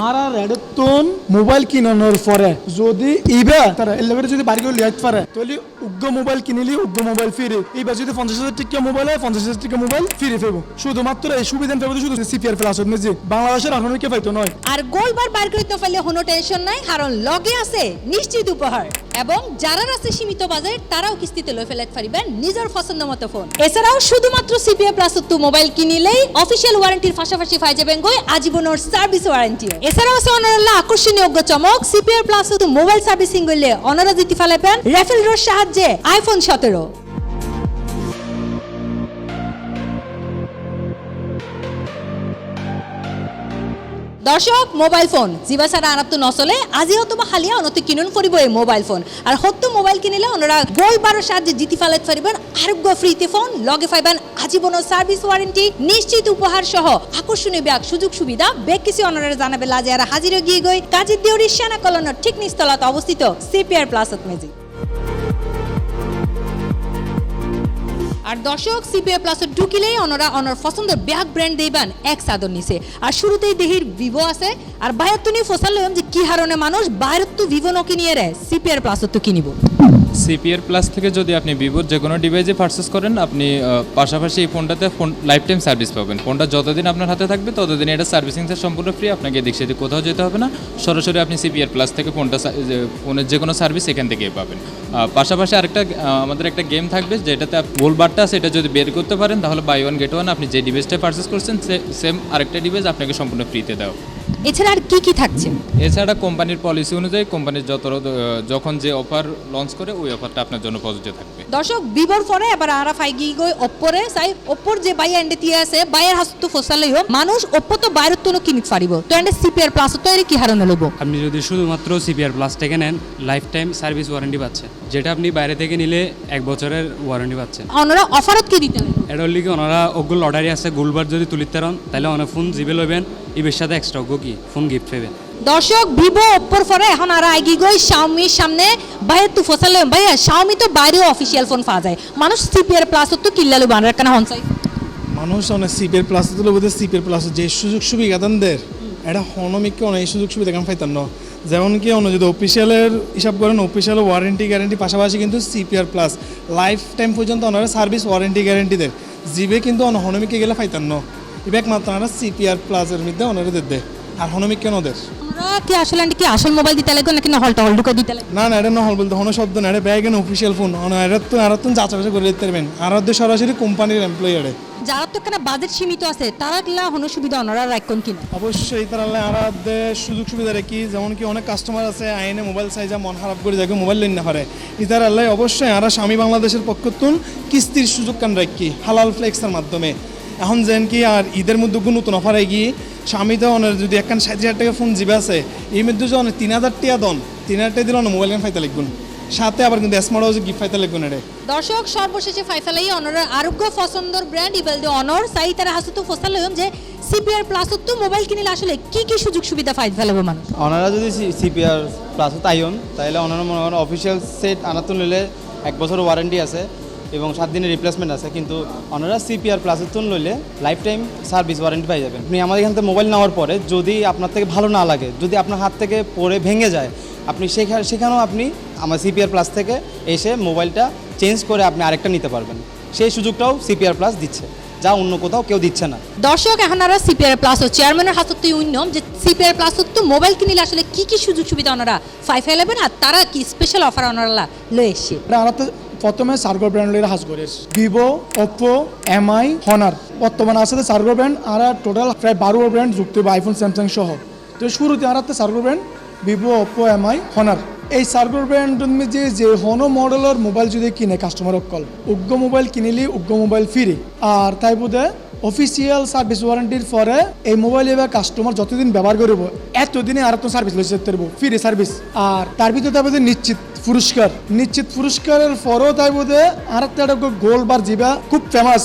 আর রেডতন mobile কিনানোর পরে যদি ইবা তারা এলাকায় যদি বাড়ি করে লিয়াত পারে তাহলে উগ্র মোবাইল কিনিলি উগ্র মোবাইল ফ্রি। এবার যদি 50,000 টাকা মোবাইল হয় 50,000 টাকা মোবাইল ফ্রি পাবো। শুধুমাত্র এই সুবিধা পাবো শুধু সিপিআর প্লাস যে বাংলাদেশের আর কে পাইতো নয়। আর গোলবার বার করতে পারলে কোনো টেনশন নাই, কারণ লগে আছে নিশ্চিত উপহার এবং যারা আছে সীমিত বাজেট তারাও কিস্তিতে লই ফেলাতে পারিবেন নিজের পছন্দ মতো ফোন। এছাড়াও শুধুমাত্র সিপিআর প্লাস মোবাইল কিনিলেই অফিসিয়াল ওয়ারেন্টির পাশাপাশি পাই যাবেন আজীবনের সার্ভিস ওয়ারেন্টি। এছাড়াও আছে অনারাল্লা আকর্ষণীয় চমক, সিপিআর প্লাস মোবাইল সার্ভিসিং করলে অনারা জিতে ফেলাবেন রেফেল ড্রর সাহায্যে আইফোন 17। দর্শক, মোবাইল ফোন জিবা ছাড়া আনাপ তো নচলে। আজি হয়তো হালিয়া অনত কিনুন করিব এই মোবাইল ফোন। আর হয়তো মোবাইল কিনিলে ওনারা গোল বারোর সাহায্যে জিতি ফেলাতে পারিবেন আরোগ্য ফ্রিতে ফোন, লগে পাইবেন আজীবনের সার্ভিস ওয়ারেন্টি, নিশ্চিত উপহার সহ আকর্ষণীয় ব্যাগ সুযোগ সুবিধা। বেগ কিছু ওনারা জানাবে লাজে আর হাজির গিয়ে গই কাজের দেউরি সেনা কলোনার ঠিক নিচতলাতে অবস্থিত সিপিআর প্লাস মেজিক। আর দর্শক, সিপিআর প্লাস ঢুকিলেই ওনারা ওনার পছন্দের ব্যাগ ব্র্যান্ড দিবেন এক চাদর নিচে। আর শুরুতেই দেহির ভিভো আছে। আর বাইরে তো নিয়ে ফসল যে কি হারণে মানুষ বাইরে তো ভিভো নকি নিয়ে রে সিপিআর প্লাস তো কিনিব। সিপিআর প্লাস থেকে যদি আপনি ভিভোর যে কোনো ডিভাইসে পারচেস করেন, আপনি পাশাপাশি এই ফোনটাতে লাইফ টাইম সার্ভিস পাবেন। ফোনটা যতদিন আপনার হাতে থাকবে ততদিন এটা সার্ভিসিংটা সম্পূর্ণ ফ্রি। আপনাকে এদিক সেদিক কোথাও যেতে হবে না, সরাসরি আপনি সিপিআর প্লাস থেকে ফোনের যে কোনো সার্ভিস এখান থেকেই পাবেন। পাশাপাশি আরেকটা আমাদের একটা গেম থাকবে যেটাতে গোলবারটা আছে, এটা যদি বের করতে পারেন তাহলে বাই ওয়ান গেট ওয়ান। আপনি যে ডিভাইসটা পারচেস করছেন সেম আরেকটা ডিভাইস আপনাকে সম্পূর্ণ ফ্রিতে দেওয়া। এছাড়া আর কি কি থাকছে? এছাড়া কোম্পানির পলিসি অনুযায়ী কোম্পানির যখন যে অফার লঞ্চ করে ওই অফারটা আপনার জন্য প্রযোজ্য থাকবে। দর্শক, ভিভোর পরে এবার আরা ফাইগি গই ওপ্পোরে চাই। ওপ্পোর যে বাইয়া এন্ডে তিয়া আছে বাইয়ের হাসতো ফসালেই হোক মানুষ ওপ্পো তো বাইরের তো কিনিতে পারিব। তো এন্ডে সিপিআর প্লাস তো এর কি হারণে লইব? আপনি যদি শুধুমাত্র সিপিআর প্লাস থেকে নেন লাইফ টাইম সার্ভিস ওয়ারেন্টি পাচ্ছেন, যেটা আপনি বাইরে থেকে নিলে 1 বছরের ওয়ারেন্টি পাচ্ছেন। ওনারা অফারত কি দিতে? এটার লিগে ওনারা ওগুলো অর্ডারই আছে গোলবার যদি তুলিতে পারেন তাহলে অনেক ফোন জিবে লইবেন, ইবের সাথে এক্সট্রা ওগো কি ফোন গিফট পাবেন। দর্শক, ভিভো ওপ্পোর পরে এখন আর আইগি গই শাওমির সামনে। বাইরে তো ফসালে ভাইয়া শাওমি তো বাইরেও অফিসিয়াল ফোন পাওয়া যায়, মানুষ সিপিআর প্লাস তো কিল্লালু বানার কেন হন চাই মানুষ অনেক সিপিআর প্লাস তো বলতে সিপিআর প্লাস যে সুযোগ সুবিধা দানদের এটা হনমিককে অনেক সুযোগ সুবিধা কেমন পাইতাম না। যেমন কি অন্য যদি অফিসিয়ালের হিসাব করেন অফিসিয়াল ওয়ারেন্টি গ্যারেন্টি পাশাপাশি কিন্তু সিপিআর প্লাস লাইফ টাইম পর্যন্ত ওনারা সার্ভিস ওয়ারেন্টি গ্যারেন্টি দেয়। জিবে কিন্তু অন্য হনমিককে গেলে পাইতাম না, এবার একমাত্র ওনারা সিপিআর প্লাসের মধ্যে ওনারা দেয়। আর হনমিক কেন ওদের কি আসলে কি আসল মোবাইল দিতে লাগবে নাকি নহল টহল ঢুকে দিতে লাগবে? না এটা নহল বলতে হন শব্দ না, এটা ব্যাগ এন অফিসিয়াল ফোন আর তো যাচাই বাছাই করে দিতে পারবেন। আর সরাসরি কোম্পানির এমপ্লয়ি আরে যারা তো কেন বাজেট সীমিত আছে তারা কিলা হন সুবিধা ওনারা রাখুন কিনা? অবশ্যই তারা আরাদের সুযোগ সুবিধা রেখি। যেমন কি অনেক কাস্টমার আছে আইনে মোবাইল সাইজা মন খারাপ করে যাকে মোবাইল লইন না পারে, ইতার আল্লাহ অবশ্যই আর স্বামী বাংলাদেশের পক্ষতুন কিস্তির সুযোগ কান রাখি হালাল ফ্লেক্সের মাধ্যমে। এখন যেন কি আর ঈদের মধ্যে নতুন অফার এগিয়ে স্বামী তো যদি একখান 60,000 টাকা ফোন জিবে আছে এই মধ্যে যে 3,000 টাকা দন 3,000 টাকা দিলে মোবাইল গান ফাইতে লিখবেন, সাথে আবার কিন্তু স্মার্ট হাউসে গিফট ফাইতে লিখবেন। এটা দর্শক, সর্বশেষে ফাইফালাই অনরের আরোগ্য পছন্দর ব্র্যান্ড ইবেল দে অনর সাই তারা হাসু তো ফসল হইম যে সিপিআর প্লাস তো মোবাইল কিনিলে আসলে কি কি সুযোগ সুবিধা ফাইতে ফেলবে মানুষ। ওনারা যদি সিপিআর প্লাস তাইন তাহলে ওনারা মনে করেন অফিসিয়াল সেট আনাতুন নিলে 1 বছর ওয়ারেন্টি আছে এবং 7 দিনের রিপ্লেসমেন্ট আছে, কিন্তু ওনারা সিপিআর প্লাসের তুন লইলে লাইফ টাইম সার্ভিস ওয়ারেন্টি পাই যাবেন। আপনি আমাদের এখান থেকে মোবাইল নেওয়ার পরে যদি আপনার থেকে ভালো না লাগে, যদি আপনার হাত থেকে পড়ে ভেঙে যায়, আপনি সেখানেও আপনি আমার সিপিআর প্লাস থেকে এসে মোবাইলটা চেঞ্জ করে আপনি আরেকটা নিতে পারবেন। সেই সুযোগটাও সিপিআর প্লাস দিচ্ছে, যা অন্য কোথাও কেউ দিচ্ছে না। দর্শক, এখন আর সিপিআর প্লাস ও চেয়ারম্যানের হাতত তো উন্নম যে সিপিআর প্লাস তো মোবাইল কিনিলে আসলে কি কি সুযোগ সুবিধা ওনারা ফাইফেলেবেন আর তারা কি স্পেশাল অফার ওনারা লয়ে এসে। প্রথমে সার্গো ব্র্যান্ড লইরা হাজ করে ভিভো ওপ্পো এমআই হনার বর্তমানে আছে সার্গো ব্র্যান্ড আর টোটাল প্রায় 12 ব্র্যান্ড যুক্ত আইফোন স্যামসাং সহ। তো শুরুতে আর সার্গো brand Vivo Oppo MI Honor এই সার্গো ব্র্যান্ড যে হনো মডেলের মোবাইল যদি কিনে কাস্টমার অকল উগ্র মোবাইল কিনিলি উগ্র মোবাইল ফ্রি। আর তাই বোধে অফিসিয়াল সার্ভিস ওয়ারেন্টির পরে এই মোবাইল এবার কাস্টমার যতদিন ব্যবহার করব এতদিনে আর তো সার্ভিস লইতে পারবো ফ্রি সার্ভিস। আর তার ভিতরে তাই বোধে নিশ্চিত পুরস্কারের পরেও তাই বোধে আর একটা গোলবার জিবা খুব ফেমাস।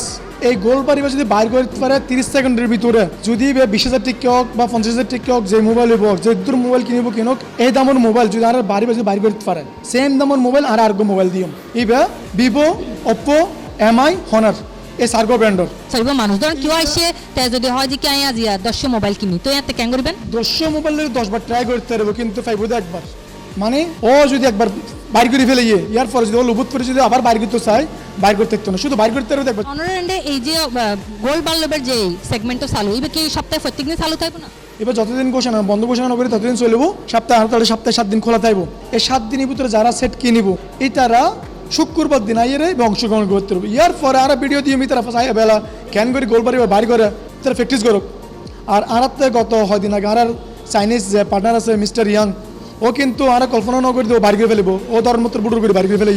এই গোলবার এবার যদি বাইর করতে পারে 30 সেকেন্ডের ভিতরে, যদি 20,000 টাকা হোক বা 50,000 টাকা হোক যে মোবাইল হোক যে দূর মোবাইল কিনব কিনুক এই দামের মোবাইল যদি আর বাইর করতে পারে সেম দামের মোবাইল আর মোবাইল দিও এবার ভিভো ওপ্পো এমআই হনার এই সার্গো ব্র্যান্ডর চাইব মানুষ ধরেন কেউ আসে তে যদি হয় যে কি আই আজি 10 মোবাইল কিনি তো ইয়াতে কেন করবেন 200 মোবাইল 10 বার ট্রাই করতে পারবো কিন্তু পাইবো তো একবার মানে ও যদি একবার বাইর করে ফেলে ইয়ার পরে যদি ও লুবুত করে যদি আবার বাইর করতে চায় বাইর করতে না শুধু বাইর করতে পারবো একবার। অনার এন্ডে এই যে গোল্ড বাল্বের যে সেগমেন্টটা চালু এবার কি সপ্তাহে প্রত্যেক দিন চালু থাকবে না? এবার যতদিন ঘোষণা বন্ধ ঘোষণা করি ততদিন চলবো সপ্তাহে তাহলে সপ্তাহে 7 দিন খোলা থাকবো। এই 7 দিনের ভিতরে যারা সেট কিনিব এই তারা শুক্রবার দিন আইয়ে এবং অংশগ্রহণ করতে পারবো। ইয়ার পরে আর ভিডিও দিয়ে তারা ফাঁসাই বেলা ক্যান করে গোল বাড়ি বাইর করে তারা প্র্যাকটিস করুক। আর আরাতে গত হয় দিন আগে আর চাইনিজ যে পার্টনার আছে মিস্টার ইয়াং ও কিন্তু আর কল্পনা ন করে দেবো বাইর করে ফেলবো ও ধরার মতো বুটুর করে বাইর করে ফেলে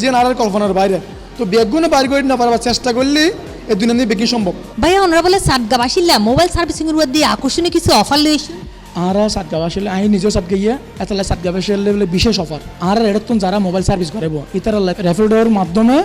যে আর কল্পনার বাইরে তো বেগুনে বাইর করে না পারবার চেষ্টা করলে এই দুই দিন বেশি সম্ভব। ভাইয়া ওনারা বলে সাতগা বাসিল্লা মোবাইল সার্ভিসিং এর দিয়ে আকর্ষণীয় কিছু অফার লইছি আর সাতগা বাসলে আমি নিজেও সাত গিয়ে এতলে সাতগা বাসলে বলে বিশেষ অফার আর এরকম যারা মোবাইল সার্ভিস করব ইতারা রেফারের মাধ্যমে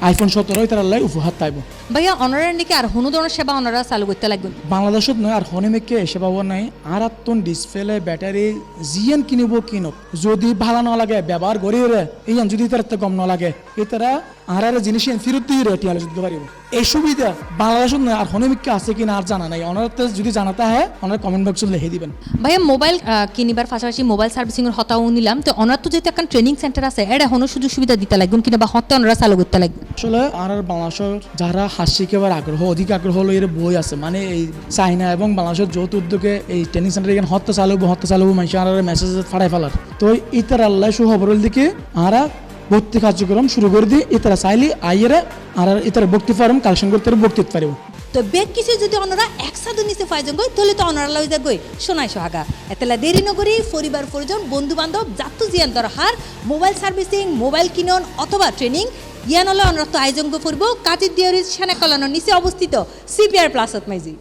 আইফোন 17 ইতারা লাই উপহার পাইব। ভাইয়া ওনারা নাকি আর কোনো ধরনের সেবা ওনারা চালু করতে লাগবে বাংলাদেশত নয় আর হনেমেকে সেবা নাই আর আত্মন ডিসপ্লে ব্যাটারি জিএন কিনিব কিনক যদি ভালো না লাগে ব্যবহার করি রে ইয়ান যদি তার গম না লাগে এতারা আর জিনিস ফেরত দিয়ে রেটি আলো দিতে পারিব। এই সুবিধা বাংলাদেশত নয় আর হনেমিককে আছে কিনা আর জানা নাই ওনার যদি জানাতে হয় ওনার কমেন্ট বক্সে লিখে দিবেন। ভাইয়া মোবাইল কিনিবার পাশাপাশি মোবাইল সার্ভিসিং এর হতাও নিলাম তো ওনার তো যেহেতু একটা ট্রেনিং সেন্টার আছে এটা এখনো সুযোগ সুবিধা দিতে লাগবে কিনা বা হতে ওনারা চালু করতে লাগবে? আসলে আর বাংলাদেশের যারা হাত শিখেবার আগ্রহ অধিক আগ্রহ হলো এর বই আছে মানে এই চাইনা এবং বাংলাদেশের যৌথ উদ্যোগে এই ট্রেনিং সেন্টার এখানে হত্যা চালাবো মানুষ আর মেসেজ ফাড়াই ফেলার তো ইতার আল্লাহ সুখবরের দিকে আর ভর্তি কার্যক্রম শুরু করে দিই ইতারা চাইলে আইয়েরা আর ইতারা ভর্তি ফর্ম কালেকশন করতে ভর্তি পারিব। তো বেগ কিছু যদি ওনারা একসাথে নিচে ফাইজন গই তাহলে তো ওনারা লই যা গই শোনাই সোহাগা এতলা দেরি নগরী পরিবার পরিজন বন্ধু বান্ধব যাত্তু জিয়ান দরহার মোবাইল সার্ভিসিং মোবাইল কিনন অথবা ট্রেনিং ইয়ান হলে ওনারা তো আয়োজন করব কাজের দিয়ারি সেনা কলানোর নিচে অবস্থিত সিপিআর প্লাসত মাইজি।